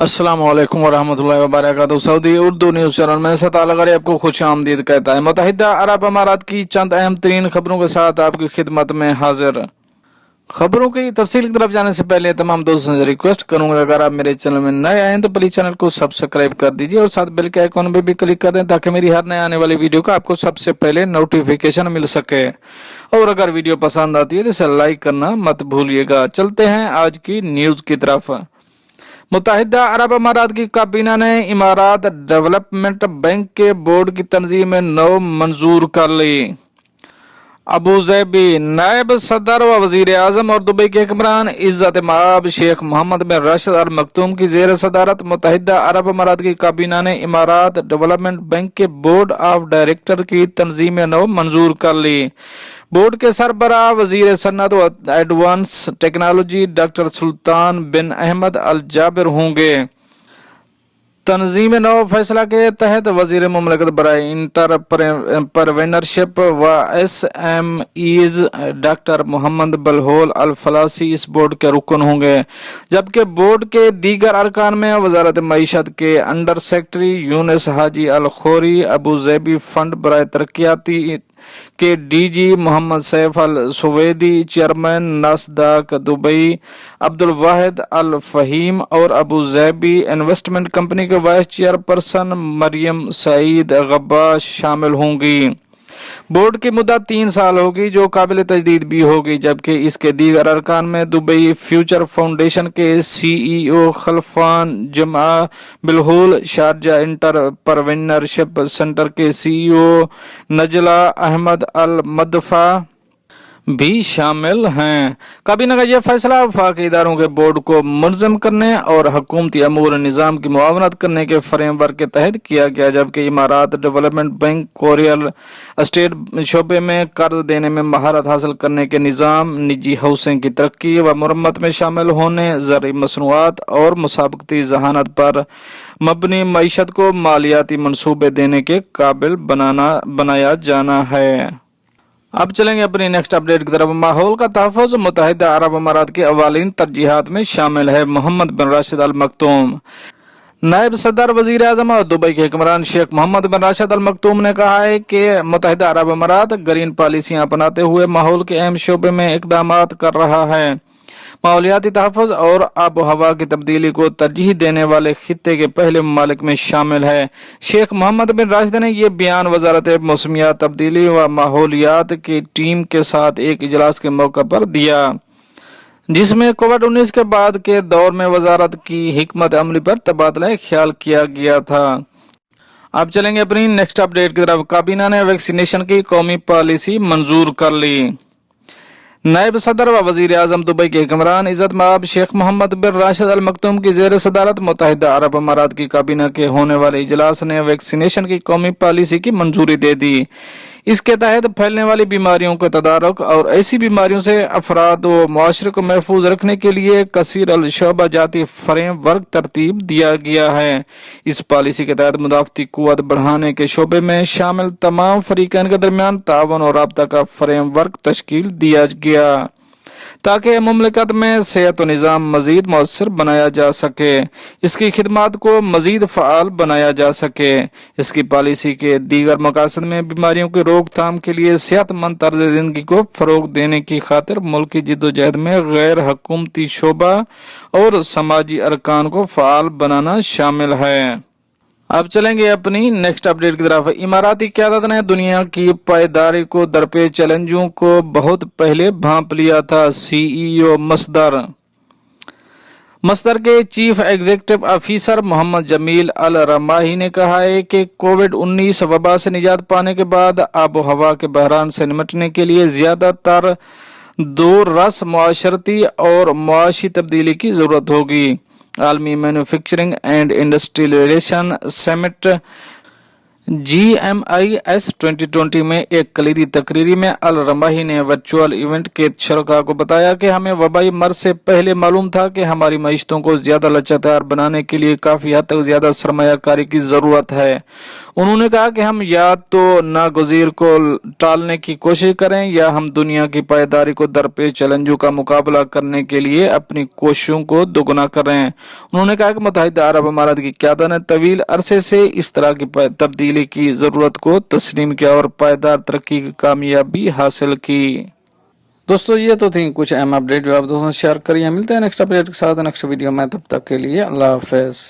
अस्सलाम वालेकुम वरहमतुल्लाहि वबरकातुहू। सऊदी उर्दू न्यूज़ चैनल में से तालगरी आपको खुश आमदीद कहता है। मुत्तहिदा अरब अमारात की चंद अहम तरीन खबरों के साथ आपकी खिदमत में हाजिर। खबरों की तफसील की तरफ जाने से पहले तमाम दोस्तों से रिक्वेस्ट करूंगा, अगर आप मेरे चैनल में नए आए हैं तो प्लीज चैनल को सब्सक्राइब कर दीजिए और साथ बेल के आइकॉन पे भी क्लिक कर दें ताकि मेरी हर नए आने वाली वीडियो का आपको सबसे पहले नोटिफिकेशन मिल सके। और अगर वीडियो पसंद आती है तो इसे लाइक करना मत भूलिएगा। चलते हैं आज की न्यूज़ की तरफ। मुत्तहिदा अरब अमारात की काबीना ने इमारात डेवलपमेंट बैंक के बोर्ड की तंजीम में नौ मंजूर कर ली। अबूज़ैबी नायब सदर व वजीर आजम और दुबई के हुक्मरान इज्जत माब शेख मोहम्मद बिन राशिद अल मखतूम की जेर सदारत मुत्तहिदा अरब अमारात की काबीना ने इमारात डेवलपमेंट बैंक के बोर्ड ऑफ डायरेक्टर की तंजीम नौ मंजूर कर ली। बोर्ड के सरबराह वजीर सन्नत व एडवांस टेक्नोलॉजी डॉक्टर सुल्तान बिन अहमद अल जाबिर होंगे। तंजीम नौ फैसला के तहत वजीर मुमलकत बराए इंटरप्रेन्योरशिप व SMEs डॉक्टर मोहम्मद बलहोल अल फलासी इस बोर्ड के रुकन होंगे, जबकि बोर्ड के दीगर अरकान में वजारत मईशत के अंडर सेक्रेटरी यूनुस हाजी अल खोरी, अबूज़ैबी फंड बराए तरक्याती के DG मोहम्मद सैफ अल सुवेदी, चेयरमैन नासदाक दुबई अब्दुल वाहिद अल फहीम और अबूज़ैबी इन्वेस्टमेंट कंपनी के वाइस चेयरपर्सन मरियम सईद गब्बाश शामिल होंगी। बोर्ड की मुद्दत 3 साल होगी जो काबिल तजदीद भी होगी, जबकि इसके दीगर अरकान में दुबई फ्यूचर फाउंडेशन के CEO खलफान जमा बिलहुल, शारजा इंटरप्रेन्योरशिप सेंटर के CEO नजला अहमद अल मदफा भी शामिल हैं। काबीना का यह फैसला वफाकी इदारों के बोर्ड को मुनज़्ज़म करने और हुकूमती अमूर निज़ाम की मुआवनत करने के फ्रेमवर्क के तहत किया गया, जबकि इमारात डेवलपमेंट बैंक को रियल एस्टेट शोबे में कर्ज देने में महारत हासिल करने के निज़ाम, निजी हाउसिंग की तरक्की व मुरम्मत में शामिल होने, ज़रई मसनूआत और मुसाबकती जहानत पर मबनी मईशत को मालियाती मनसूबे देने के काबिल बनाया जाना है। अब चलेंगे अपनी नेक्स्ट अपडेट की तरफ। माहौल का तहफ़्फ़ुज़ मुत्तहिदा अरब अमारात की अवालीन तरजीहात में शामिल है। मोहम्मद बिन राशिद अल मखतूम नायब सदर वजीर आजम और दुबई के हुक्मरान शेख मोहम्मद बिन राशिद अल मखतूम ने कहा है कि मुत्तहिदा अरब अमारात ग्रीन पॉलिसियां अपनाते हुए माहौल के अहम शोबे में इक़दाम कर रहा है। माहौलियाती तहफ़्फ़ुज़ और आबो हवा की तब्दीली को तरजीह देने वाले खित्ते के पहले ममालिक में शामिल है। शेख मोहम्मद बिन राशिद ने यह बयान वजारत मौसमियात तब्दीली व माहौलियात की टीम के साथ एक इजलास के मौका पर दिया, जिसमें कोविड-19 के बाद के दौर में वजारत की हिकमत अमली पर तबादला ख्याल किया गया था। अब चलेंगे अपनी नेक्स्ट अपडेट की तरफ। काबीना ने वैक्सीनेशन की कौमी पॉलिसी मंजूर कर ली। नायब सदर व वजीर आजम दुबई के हुक्मरान इज्जत माब शेख मोहम्मद बिन राशिद अल मखतूम की जेर सदारत मुत्तहिदा अरब अमारात की काबीना के होने वाले इजलास ने वैक्सीनेशन की कौमी पॉलिसी की मंजूरी दे दी। इसके तहत फैलने वाली बीमारियों के तदारुक और ऐसी बीमारियों से अफराद व मुआशरे को महफूज रखने के लिए कसीर अल शोबा जाती फ्रेमवर्क तरतीब दिया गया है। इस पॉलिसी के तहत मुदाफ़ती क़ुव्वत बढ़ाने के शोबे में शामिल तमाम फरीक़ैन के दरमियान तावन और राब्ता का फ्रेमवर्क तश्कील दिया गया ताकि मुमलिकत में सेहत व निज़ाम मज़ीद मौसर बनाया जा सके, इसकी खिदमात को मज़ीद फ़आल बनाया जा सके। इसकी पॉलिसी के दीगर मकासद में बीमारियों की रोकथाम के लिए सेहतमंद तर्ज ज़िंदगी को फ़रोग़ देने की खातिर मुल्की जिद्दोजहद में गैर हुकूमती शोबा और समाजी अरकान को फ़आल बनाना शामिल है। अब चलेंगे अपनी नेक्स्ट अपडेट की तरफ। इमाराती क़यादत ने दुनिया की पायदारी को दरपेश चैलेंजों को बहुत पहले भांप लिया था। CEO मस्दर के chief executive officer Mohammed Jamil Al Ramahi ने कहा है कि कोविड-19 वबा से निजात पाने के बाद आबो हवा के बहरान से निपटने के लिए ज़्यादातर दूर रस मुआशरती और मुआशी तब्दीली की ज़रूरत होगी। आलमी manufacturing and industrialisation summit GMIS 2020 में एक कलीदी तकरीरी में अल रमाही ने वर्चुअल इवेंट के शरका को बताया कि हमें वबाई मर्ज से पहले मालूम था कि हमारी मईशतों को ज्यादा लचकदार बनाने के लिए काफी हद तक ज्यादा सरमायाकारी की जरूरत है। उन्होंने कहा कि हम या तो नागजीर को टालने की कोशिश करें या हम दुनिया की पायदारी को दरपेश चैलेंजों का मुकाबला करने के लिए अपनी कोशिशों को दोगुना करें। उन्होंने कहा कि मुत्तहिदा अरब अमारात की क़यादत ने तवील अरसे से इस तरह की तब्दीली की जरूरत को तस्लीम किया और पायदार तरक्की की कामयाबी हासिल की। दोस्तों ये तो थी कुछ अहम अपडेट जो आप दोस्तों शेयर करिए। मिलते हैं नेक्स्ट अपडेट के साथ नेक्स्ट वीडियो में, तब तक के लिए अल्लाह हाफिज।